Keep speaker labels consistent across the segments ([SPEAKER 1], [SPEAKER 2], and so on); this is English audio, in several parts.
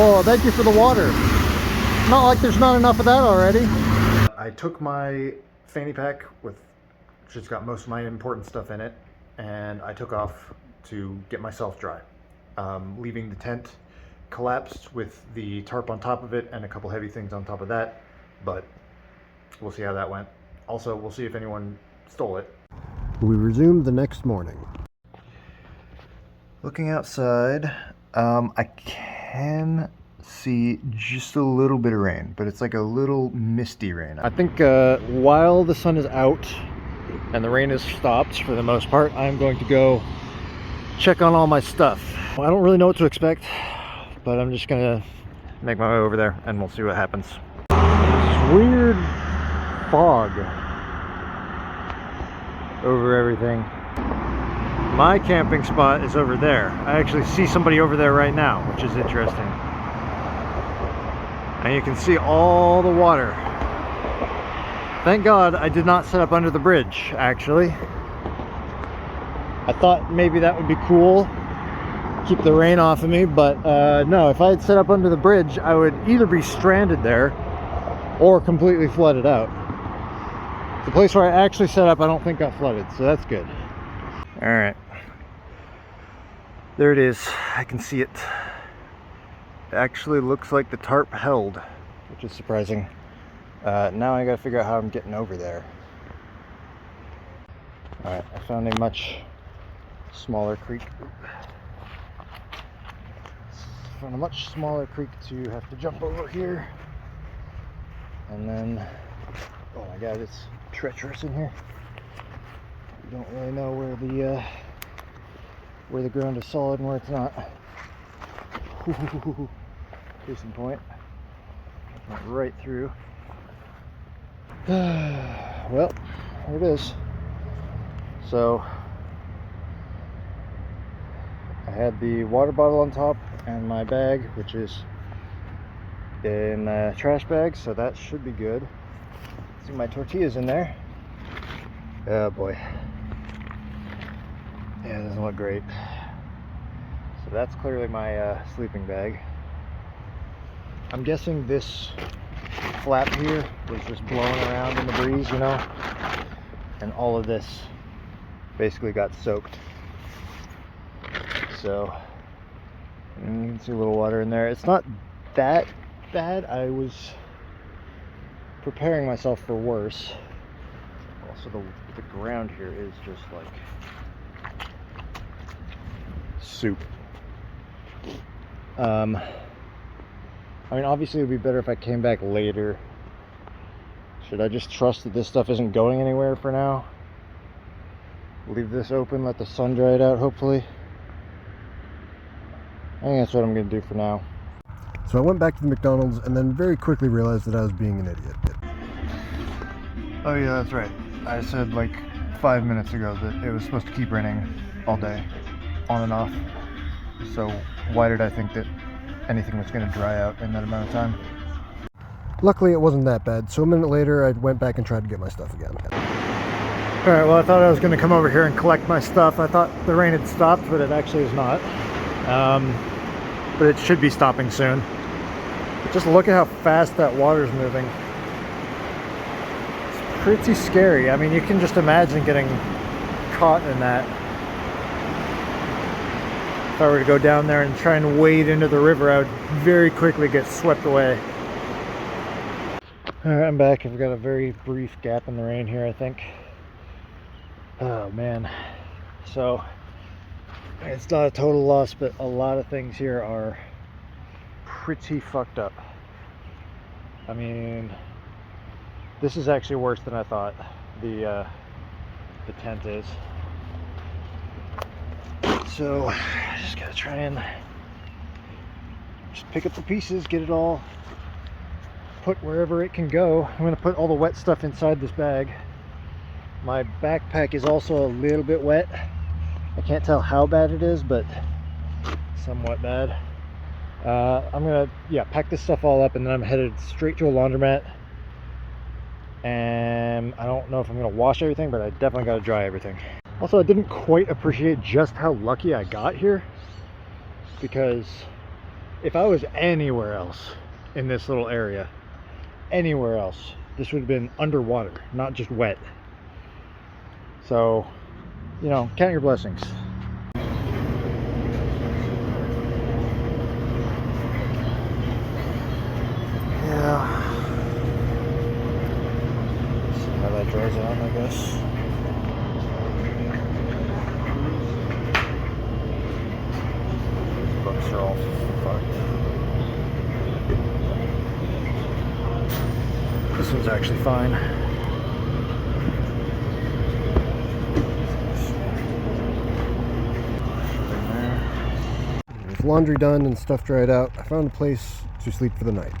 [SPEAKER 1] Oh, thank you for the water. Not like there's not enough of that already. I took my fanny pack, which has got most of my important stuff in it, and I took off to get myself dry. Leaving the tent collapsed with the tarp on top of it and a couple heavy things on top of that, but we'll see how that went. Also, we'll see if anyone stole it. We resumed the next morning. Looking outside, I can see just a little bit of rain, but it's like a little misty rain. I think while the sun is out and the rain has stopped for the most part, I'm going to go check on all my stuff. I don't really know what to expect, but I'm just gonna make my way over there and we'll see what happens. This weird fog over everything. My camping spot is over there. I actually see somebody over there right now, which is interesting. And you can see all the water. Thank God I did not set up under the bridge, actually. I thought maybe that would be cool, keep the rain off of me, but no, if I had set up under the bridge, I would either be stranded there or completely flooded out. The place where I actually set up, I don't think got flooded, so that's good. All right, there it is. I can see it. It actually looks like the tarp held, which is surprising. Now I gotta figure out how I'm getting over there. All right, I found a much smaller creek. Found a much smaller creek to have to jump over here. And then, oh my God, it's treacherous in here. You don't really know where the ground is solid and where it's not. Case in point, went right through. Well, there it is. So I had the water bottle on top and my bag, which is in a trash bag, so that should be good. See my tortillas in there. Oh boy. Yeah, it doesn't look great. So that's clearly my sleeping bag. I'm guessing this flap here was just blowing around in the breeze, you know, and all of this basically got soaked. So you can see a little water in there. It's not that bad. I was preparing myself for worse. Also, the ground here is just like soup. I mean, obviously it would be better if I came back later. Should I just trust that this stuff isn't going anywhere for now? Leave this open, let the sun dry it out, hopefully. I think that's what I'm going to do for now. So I went back to the McDonald's and then very quickly realized that I was being an idiot. Oh yeah, that's right. I said like 5 minutes ago that it was supposed to keep raining all day, on and off. So why did I think that anything was going to dry out in that amount of time? Luckily it wasn't that bad, so a minute later I went back and tried to get my stuff again. Alright, well I thought I was going to come over here and collect my stuff. I thought the rain had stopped, but it actually is not. But it should be stopping soon. But just look at how fast that water's moving. It's pretty scary. I mean, you can just imagine getting caught in that. If I were to go down there and try and wade into the river, I would very quickly get swept away. Alright, I'm back. I've got a very brief gap in the rain here, I think. Oh man. So, it's not a total loss, but a lot of things here are pretty fucked up. I mean, this is actually worse than I thought the tent is. So I just gotta try and just pick up the pieces, get it all put wherever it can go. I'm gonna put all the wet stuff inside this bag. My backpack is also a little bit wet. I can't tell how bad it is, but somewhat bad. I'm gonna, pack this stuff all up and then I'm headed straight to a laundromat. And I don't know if I'm gonna wash everything, but I definitely gotta dry everything. Also, I didn't quite appreciate just how lucky I got here, because If I was anywhere else in this little area, anywhere else, this would have been underwater, not just wet. So, you know, count your blessings. Yeah. See how that dries out, I guess. These books are all fucked. This one's actually fine. With laundry done and stuff dried out, I found a place to sleep for the night.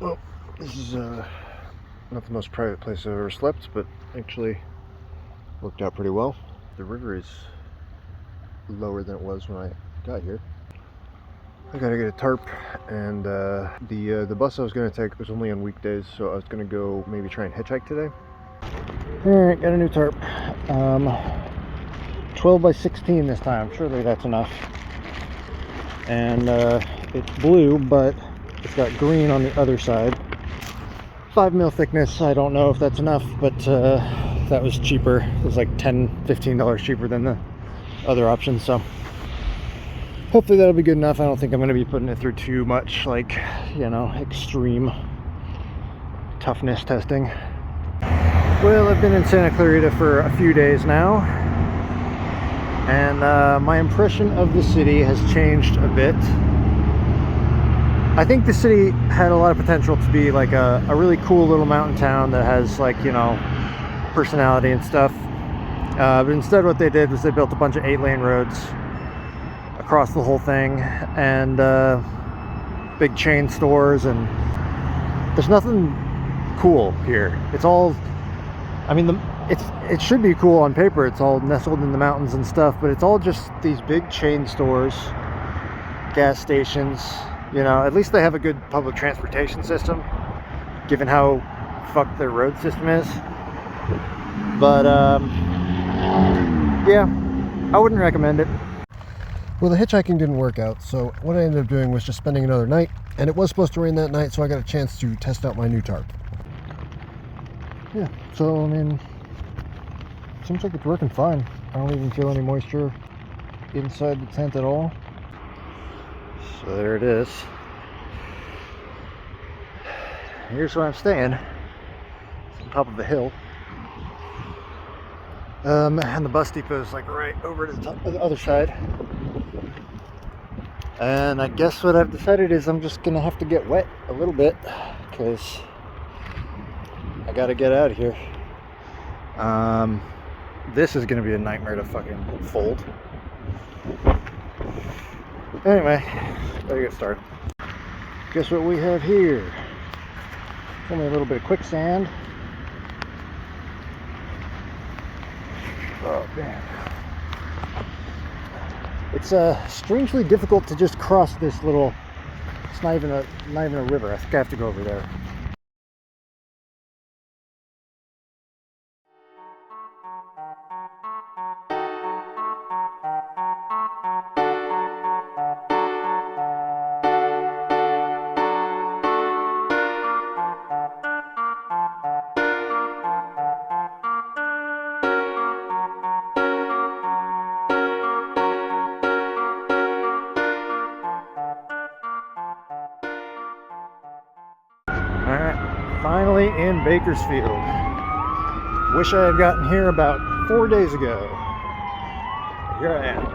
[SPEAKER 1] Well, this is not the most private place I've ever slept, but actually worked out pretty well. The river is lower than it was when I got here. I gotta get a tarp, and the bus I was gonna take was only on weekdays, so I was gonna go maybe try and hitchhike today. Alright, got a new tarp. 12 by 16 this time. Surely that's enough. And it's blue, but it's got green on the other side. 5 mil thickness. I don't know if that's enough, but that was cheaper. It was like $10–15 cheaper than the other option, so hopefully that'll be good enough. I don't think I'm going to be putting it through too much, like, you know, extreme toughness testing. Well, I've been in Santa Clarita for a few days now, and my impression of the city has changed a bit. I think the city had a lot of potential to be like a really cool little mountain town that has, like, you know, personality and stuff. But instead what they did was they built a bunch of 8-lane roads across the whole thing, and big chain stores, and there's nothing cool here. It's all, I mean, it should be cool on paper. It's all nestled in the mountains and stuff, but it's all just these big chain stores, gas stations. You know, at least they have a good public transportation system, given how fucked their road system is. But yeah, I wouldn't recommend it. Well, the hitchhiking didn't work out, so what I ended up doing was just spending another night, and it was supposed to rain that night, so I got a chance to test out my new tarp. Yeah, so I mean, seems like it's working fine. I don't even feel any moisture inside the tent at all. So there it is. Here's where I'm staying. It's on top of a hill. And the bus depot is like right over to the other side. And I guess what I've decided is I'm just gonna have to get wet a little bit, because I gotta get out of here. This is gonna be a nightmare to fucking fold. Anyway, gotta get started. Guess what we have here? Only a little bit of quicksand. Oh man. It's strangely difficult to just cross this little, it's not even a river. I think I have to go over there. Alright, finally in Bakersfield. Wish I had gotten here about 4 days ago. Here I am.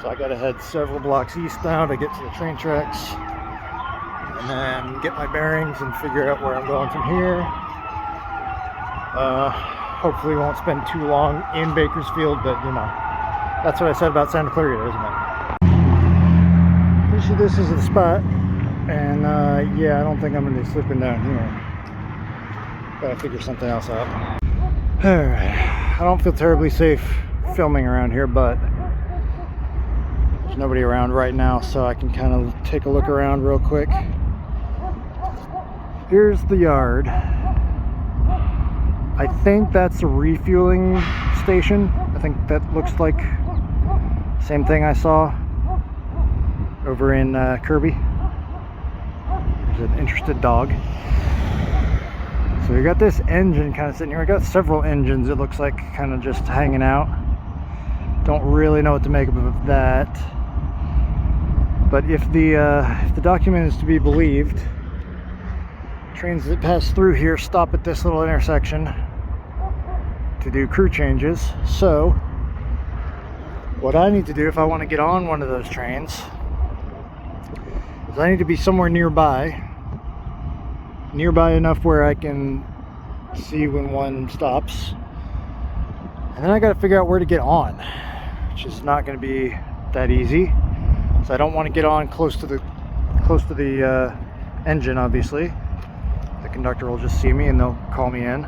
[SPEAKER 1] So I gotta head several blocks east now to get to the train tracks, and then get my bearings and figure out where I'm going from here. Hopefully won't spend too long in Bakersfield, but you know, that's what I said about Santa Clarita, isn't it? Pretty sure this is the spot. And yeah, I don't think I'm gonna be sleeping down here. Gotta figure something else out. Alright, I don't feel terribly safe filming around here, but there's nobody around right now, so I can kind of take a look around real quick. Here's the yard. I think that's a refueling station. I think that looks like the same thing I saw over in Kirby. There's an interested dog. So we got this engine kind of sitting here. We got several engines, it looks like, kind of just hanging out. Don't really know what to make of that. But if the document is to be believed, trains that pass through here stop at this little intersection to do crew changes. So what I need to do if I want to get on one of those trains is I need to be somewhere nearby enough where I can see when one stops, and then I got to figure out where to get on, which is not going to be that easy. So I don't want to get on close to the engine. Obviously, the conductor will just see me and they'll call me in.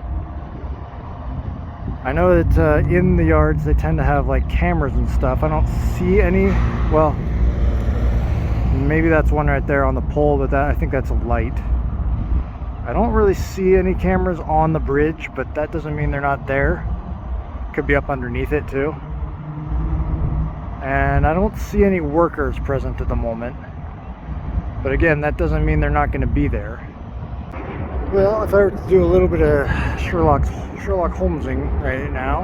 [SPEAKER 1] I know that in the yards they tend to have like cameras and stuff. I don't see any. Well, maybe that's one right there on the pole, but I think that's a light. I don't really see any cameras on the bridge, but that doesn't mean they're not there. Could be up underneath it too. And I don't see any workers present at the moment. But again, that doesn't mean they're not going to be there. Well, if I were to do a little bit of Sherlock Holmesing right now,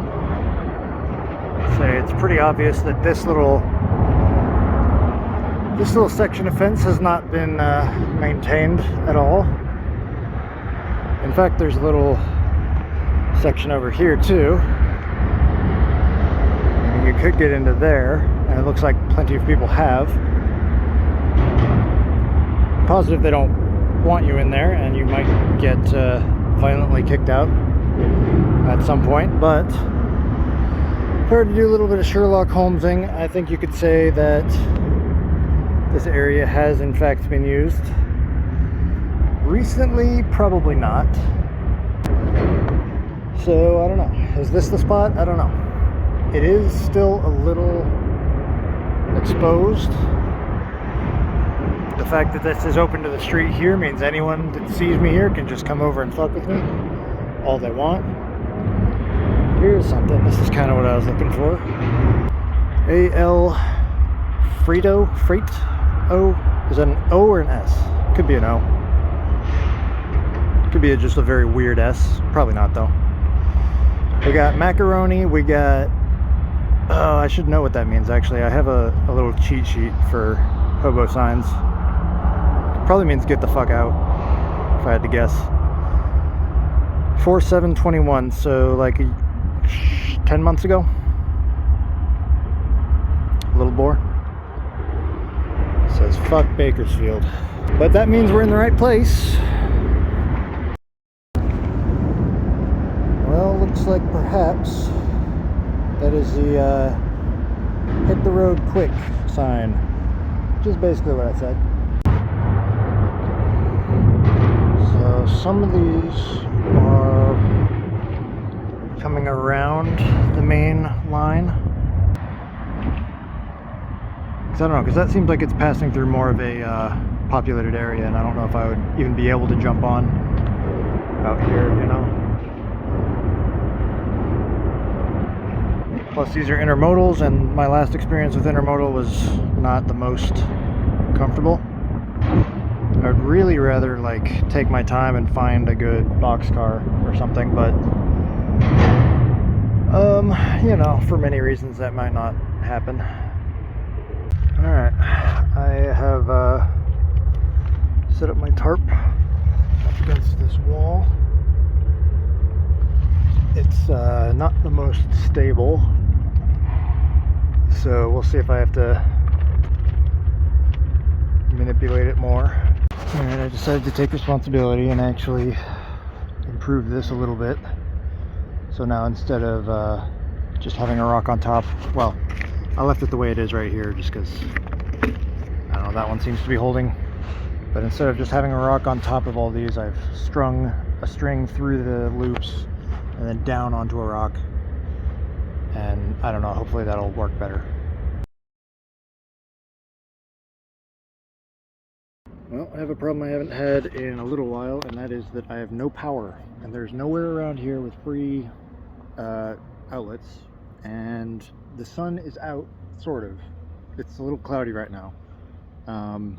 [SPEAKER 1] I'd say it's pretty obvious that this little section of fence has not been maintained at all. In fact, there's a little section over here too. And you could get into there, and it looks like plenty of people have. I'm positive they don't want you in there, and you might get violently kicked out at some point. But if I were to do a little bit of Sherlock Holmesing, I think you could say that this area has in fact been used. Recently, probably not. So I don't know. Is this the spot? I don't know. It is still a little exposed. The fact that this is open to the street here means anyone that sees me here can just come over and fuck with me all they want. Here's something. This is kind of what I was looking for. A.L. Freight O? Is that an O or an S? Could be an O. Could be just a very weird S. Probably not though. We got macaroni. We got... Oh, I should know what that means actually. I have a little cheat sheet for hobo signs. Probably means get the fuck out, if I had to guess. 4721, so like 10 months ago. Little boar. It says fuck Bakersfield. But that means we're in the right place. Well, looks like perhaps that is the hit the road quick sign, which is basically what I said. So some of these are coming around the main line. Because I don't know, because that seems like it's passing through more of a populated area, and I don't know if I would even be able to jump on out here, you know. Plus these are intermodals, and my last experience with intermodal was not the most comfortable. I would really rather like take my time and find a good boxcar or something, but you know, for many reasons that might not happen. Alright, I have set up my tarp up against this wall. It's not the most stable, so we'll see if I have to manipulate it more. Alright, I decided to take responsibility and actually improve this a little bit. So now instead of just having a rock on top, well, I left it the way it is right here just because, I don't know, that one seems to be holding. But instead of just having a rock on top of all these, I've strung a string through the loops and then down onto a rock. And I don't know, hopefully that'll work better. Well, I have a problem I haven't had in a little while, and that is that I have no power. And there's nowhere around here with free outlets. And the sun is out, sort of. It's a little cloudy right now.
[SPEAKER 2] So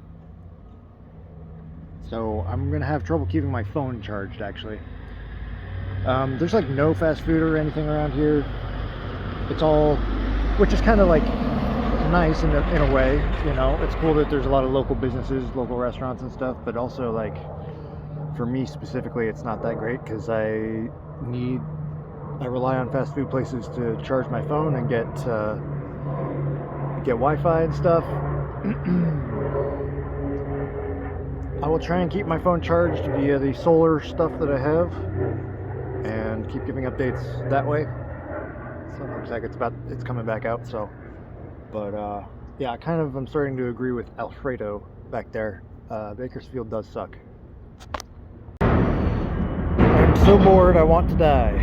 [SPEAKER 2] I'm gonna have trouble keeping my phone charged, actually. There's like no fast food or anything around here. It's all, which is kind of like nice in a way, you know. It's cool that there's a lot of local businesses, local restaurants and stuff, but also like for me specifically, it's not that great because I rely on fast food places to charge my phone and get Wi-Fi and stuff. I will try and keep my phone charged via the solar stuff that I have and keep giving updates that way. So it looks like it's coming back out, so. But yeah, I'm starting to agree with Alfredo back there. Bakersfield does suck. I'm so bored, I want to die.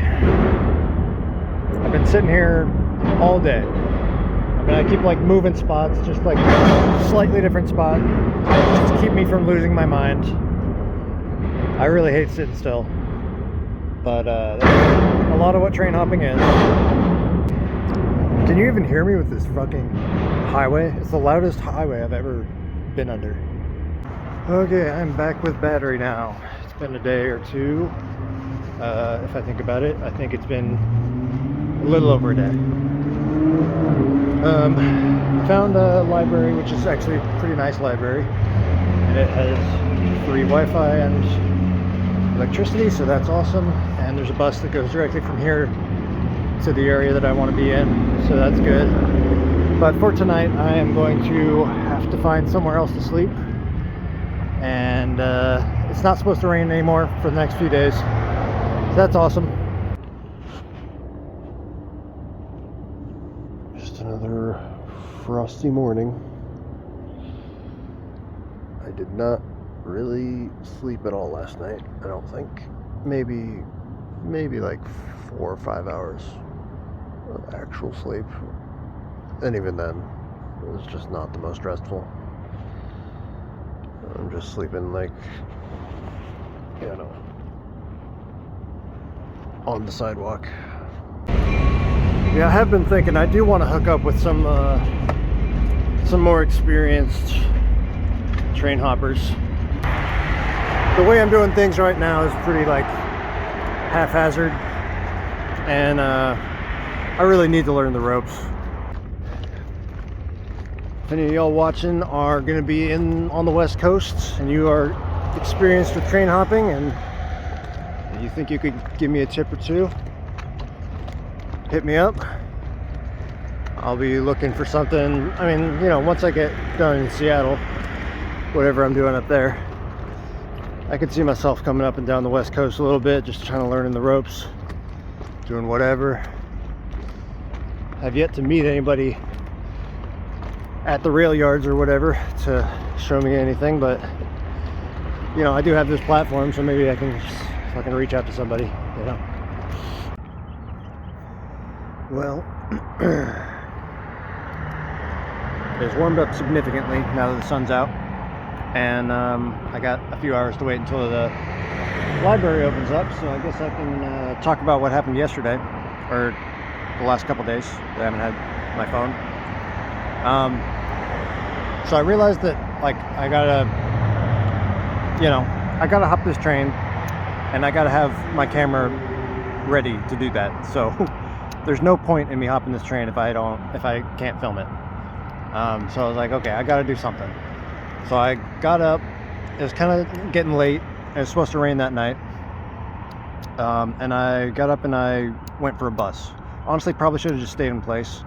[SPEAKER 2] I've been sitting here all day. I mean, I keep like moving spots, just like slightly different spot, just to keep me from losing my mind. I really hate sitting still, but that's a lot of what train hopping is. Can you even hear me with this fucking highway? It's the loudest highway I've ever been under. Okay, I'm back with battery now. It's been a day or two. If I think about it, I think it's been a little over a day. Found a library, which is actually a pretty nice library, and it has free Wi-Fi and electricity, so that's awesome. And there's a bus that goes directly from here to the area that I want to be in, so that's good. But for tonight, I am going to have to find somewhere else to sleep, and it's not supposed to rain anymore for the next few days, so that's awesome. Just another frosty morning. I did not really sleep at all last night, I don't think. Maybe like 4 or 5 hours of actual sleep, and even then it was just not the most restful. I'm just sleeping like, you know, on the sidewalk. Yeah, I have been thinking I do want to hook up with some more experienced train hoppers. The way I'm doing things right now is pretty like haphazard, and I really need to learn the ropes. If any of y'all watching are going to be on the West Coast and you are experienced with train hopping and you think you could give me a tip or two, hit me up. I'll be looking for something. I mean, you know, once I get done in Seattle, whatever I'm doing up there, I could see myself coming up and down the West Coast a little bit, just trying to learn the ropes, doing whatever. I've yet to meet anybody at the rail yards or whatever to show me anything, but you know, I do have this platform, so maybe I can reach out to somebody, you know. Well, it's warmed up significantly now that the sun's out, and I got a few hours to wait until the library opens up, so I guess I can talk about what happened yesterday, or the last couple days that I haven't had my phone. So I realized that, like, I gotta hop this train, and I gotta have my camera ready to do that. So there's no point in me hopping this train if I can't film it. So I was like, okay, I gotta do something. So I got up. It was kind of getting late. It was supposed to rain that night. And I got up and I went for a bus. Honestly, probably should have just stayed in place.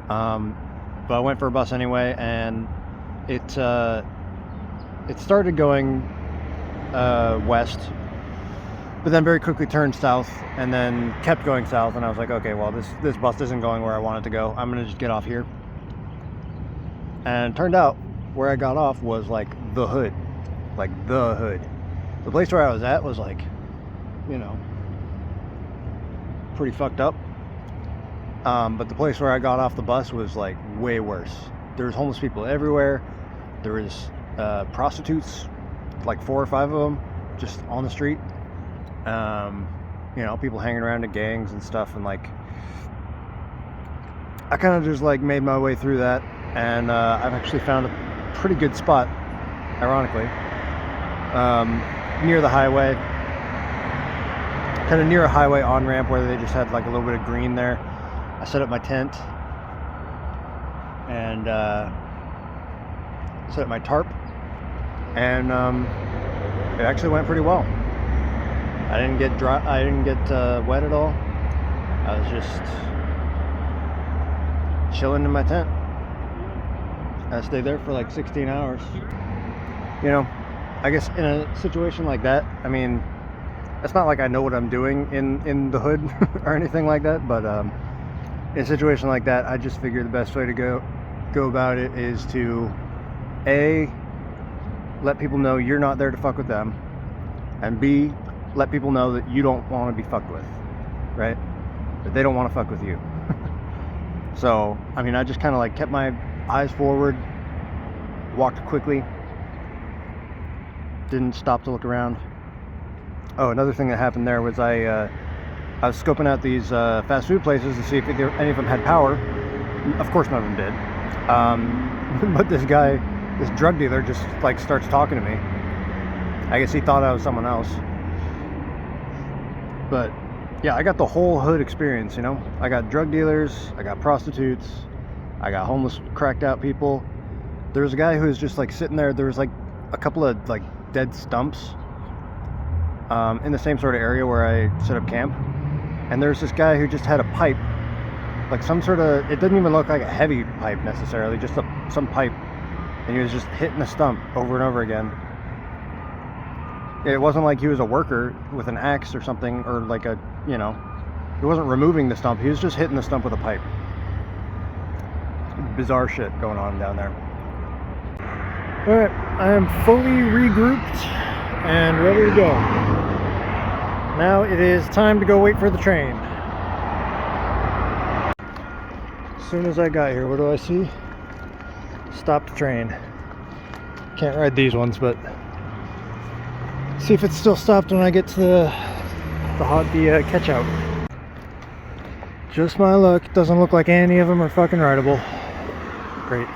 [SPEAKER 2] But I went for a bus anyway, and it started going west, but then very quickly turned south and then kept going south, and I was like, okay, well, this bus isn't going where I want it to go. I'm gonna just get off here. And it turned out where I got off was like the hood. The place where I was at was like, you know, pretty fucked up. But the place where I got off the bus was like way worse. There was homeless people everywhere. There was prostitutes, like 4 or 5 of them, just on the street. You know, people hanging around in gangs and stuff, and like, I kind of just like made my way through that, and I've actually found pretty good spot, ironically, near the highway, kind of near a highway on-ramp where they just had like a little bit of green there. I set up my tent and set up my tarp, and it actually went pretty well. I didn't get dry. I didn't get wet at all. I was just chilling in my tent. I stayed there for like 16 hours. You know, I guess in a situation like that, I mean, it's not like I know what I'm doing in the hood or anything like that, but in a situation like that, I just figure the best way to go about it is to A, let people know you're not there to fuck with them, and B, let people know that you don't want to be fucked with, right? That they don't want to fuck with you. So, I mean, I just kind of like kept my eyes forward, walked quickly, didn't stop to look around. Oh, another thing that happened there was I was scoping out these fast food places to see if any of them had power. Of course none of them did. But this guy, this drug dealer, just like starts talking to me. I guess he thought I was someone else. But yeah, I got the whole hood experience, you know. I got drug dealers, I got prostitutes, I got homeless, cracked out people. There was a guy who was just like sitting there. There was like a couple of like dead stumps in the same sort of area where I set up camp. And there's this guy who just had a pipe, like some sort of, it didn't even look like a heavy pipe necessarily, just some pipe. And he was just hitting the stump over and over again. It wasn't like he was a worker with an axe or something, or like a, you know, he wasn't removing the stump. He was just hitting the stump with a pipe. Bizarre shit going on down there. Alright, I am fully regrouped and ready to go. Now it is time to go wait for the train. As soon as I got here, what do I see? Stopped train. Can't ride these ones, but see if it's still stopped when I get to the catch out. Just my luck. Doesn't look like any of them are fucking rideable. Great.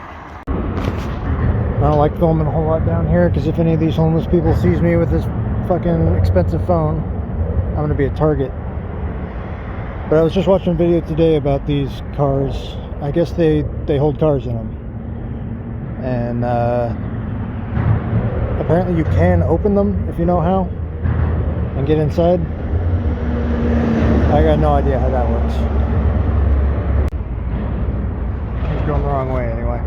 [SPEAKER 2] I don't like filming a whole lot down here because if any of these homeless people sees me with this fucking expensive phone, I'm gonna be a target. But I was just watching a video today about these cars. I guess they hold cars in them. And apparently you can open them if you know how and get inside. I got no idea how that works. He's going the wrong way anyway.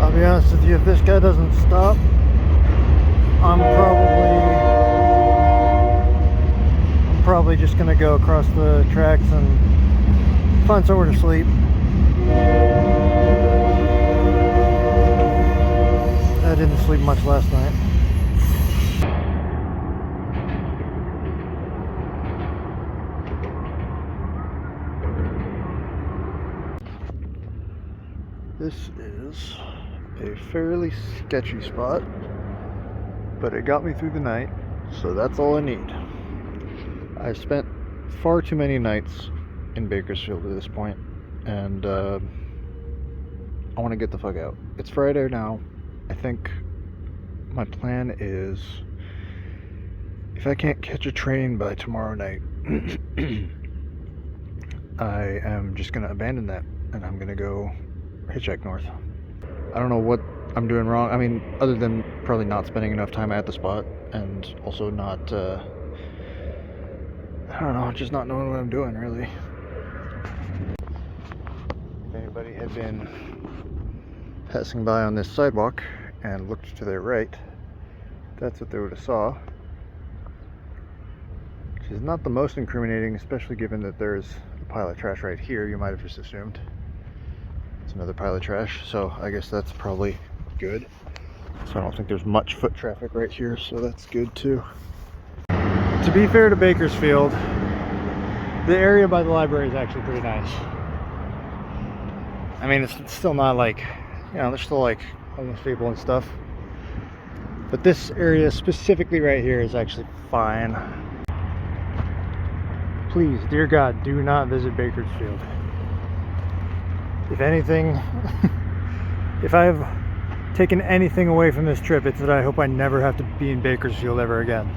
[SPEAKER 2] I'll be honest with you, if this guy doesn't stop, I'm probably just gonna go across the tracks and find somewhere to sleep. I didn't sleep much last night. This is a fairly sketchy spot, but it got me through the night, so that's all I need. I've spent far too many nights in Bakersfield at this point, and I want to get the fuck out. It's Friday now. I think my plan is, if I can't catch a train by tomorrow night, I am just going to abandon that, and I'm going to go hitchhike north. I don't know what I'm doing wrong. I mean, other than probably not spending enough time at the spot, and also not, I don't know, just not knowing what I'm doing, really. If anybody had been passing by on this sidewalk and looked to their right, that's what they would have saw. Which is not the most incriminating, especially given that there's a pile of trash right here. You might have just assumed it's another pile of trash, so I guess that's probably good. So I don't think there's much foot traffic right here, so that's good too. To be fair to Bakersfield, the area by the library is actually pretty nice. I mean, it's still not like you know, there's still like homeless people and stuff. But this area specifically right here is actually fine. Please, dear God, do not visit Bakersfield. If anything, if I've taken anything away from this trip, it's that I hope I never have to be in Bakersfield ever again.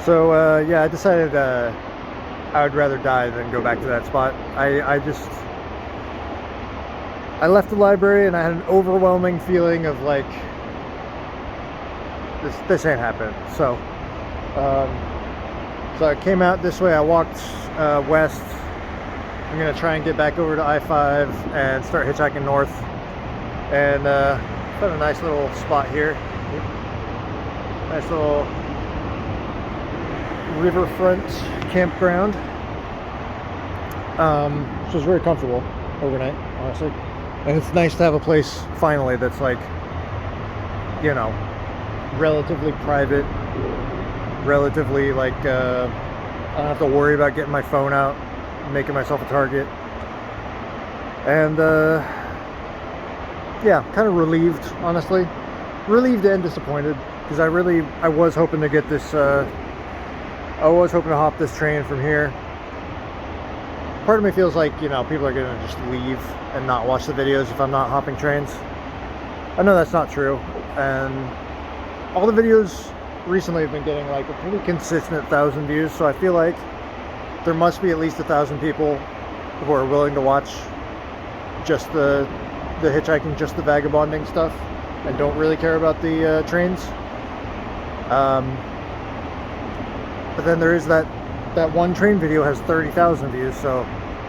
[SPEAKER 2] So yeah, I decided I would rather die than go back to that spot. I left the library and I had an overwhelming feeling of like, this ain't happening. So I came out this way. I walked west. I'm gonna try and get back over to I-5 and start hitchhiking north. And found a nice little spot here. Nice little riverfront campground. Which was very comfortable overnight, honestly. And it's nice to have a place finally that's like, you know, relatively private, relatively like I don't have to worry about getting my phone out, making myself a target. And yeah, kind of relieved, honestly. Relieved and disappointed, because I was hoping to get this I was hoping to hop this train from here. Part of me feels like, you know, people are gonna just leave and not watch the videos if I'm not hopping trains. I know that's not true, and all the videos recently have been getting like a pretty consistent 1,000 views, so I feel like there must be at least 1,000 people who are willing to watch just the hitchhiking, just the vagabonding stuff, and don't really care about the trains. But then there is that one train video has 30,000 views, so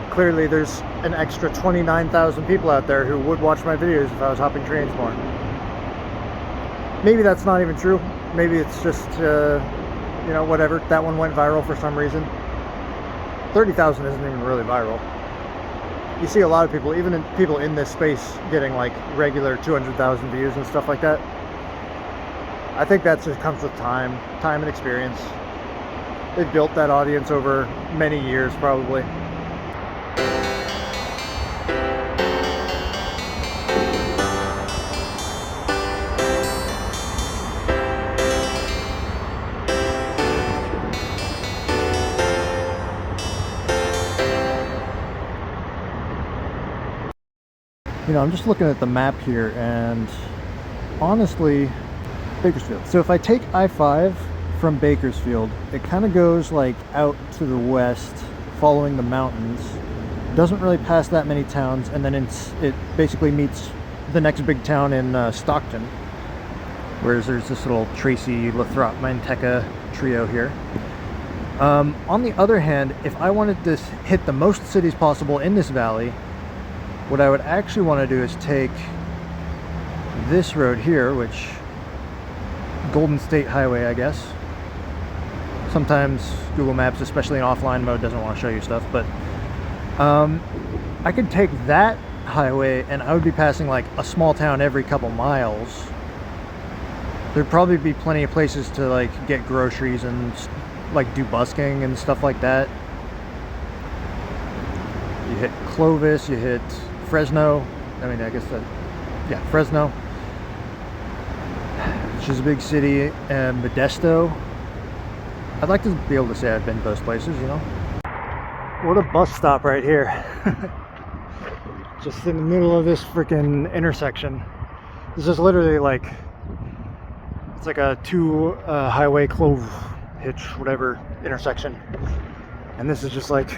[SPEAKER 2] clearly there's an extra 29,000 people out there who would watch my videos if I was hopping trains more. Maybe that's not even true. Maybe it's just, you know, whatever. That one went viral for some reason. 30,000 isn't even really viral. You see a lot of people, even people in this space, getting like regular 200,000 views and stuff like that. I think that just comes with time and experience. They've built that audience over many years, probably. You know, I'm just looking at the map here, and honestly, Bakersfield. So if I take I-5 from Bakersfield, it kind of goes like out to the west, following the mountains. Doesn't really pass that many towns, and then it basically meets the next big town in Stockton. Whereas there's this little Tracy, Lathrop, Manteca trio here. On the other hand, if I wanted to hit the most cities possible in this valley, what I would actually want to do is take this road here, which Golden State Highway, I guess. Sometimes Google Maps, especially in offline mode, doesn't want to show you stuff, but I could take that highway and I would be passing like a small town every couple miles. There'd probably be plenty of places to like get groceries and like do busking and stuff like that. You hit Clovis, you hit Fresno. I mean, I guess that, yeah, Fresno, which is a big city, and Modesto. I'd like to be able to say I've been to those places, you know. What a bus stop right here. Just in the middle of this freaking intersection. This is literally like, it's like a two highway clove hitch, whatever, intersection. And this is just like,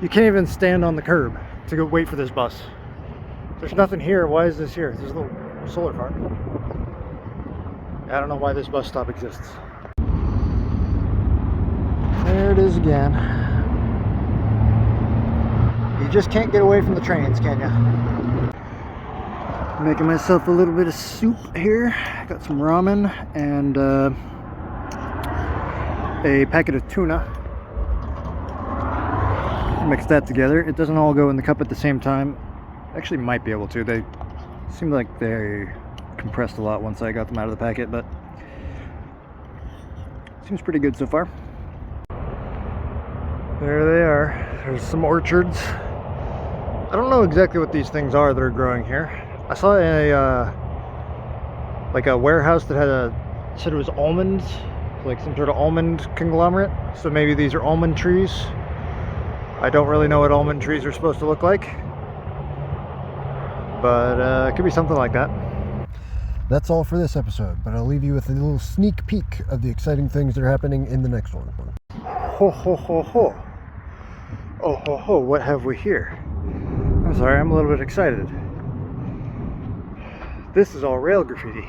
[SPEAKER 2] you can't even stand on the curb to go wait for this bus. There's nothing here. Why is this here? There's a little solar farm. I don't know why this bus stop exists. There it is again. You just can't get away from the trains, can you? Making myself a little bit of soup here. Got some ramen and a packet of tuna. Mix that together. It doesn't all go in the cup at the same time. Actually might be able to. They seemed like they compressed a lot once I got them out of the packet, but seems pretty good so far. There they are. There's some orchards. I don't know exactly what these things are that are growing here. I saw a like a warehouse that had said it was almonds, like some sort of almond conglomerate. So maybe these are almond trees. I don't really know what almond trees are supposed to look like, but it could be something like that.
[SPEAKER 1] That's all for this episode, but I'll leave you with a little sneak peek of the exciting things that are happening in the next one.
[SPEAKER 2] Ho ho ho ho. Oh ho ho, what have we here? I'm sorry, I'm a little bit excited. This is all rail graffiti.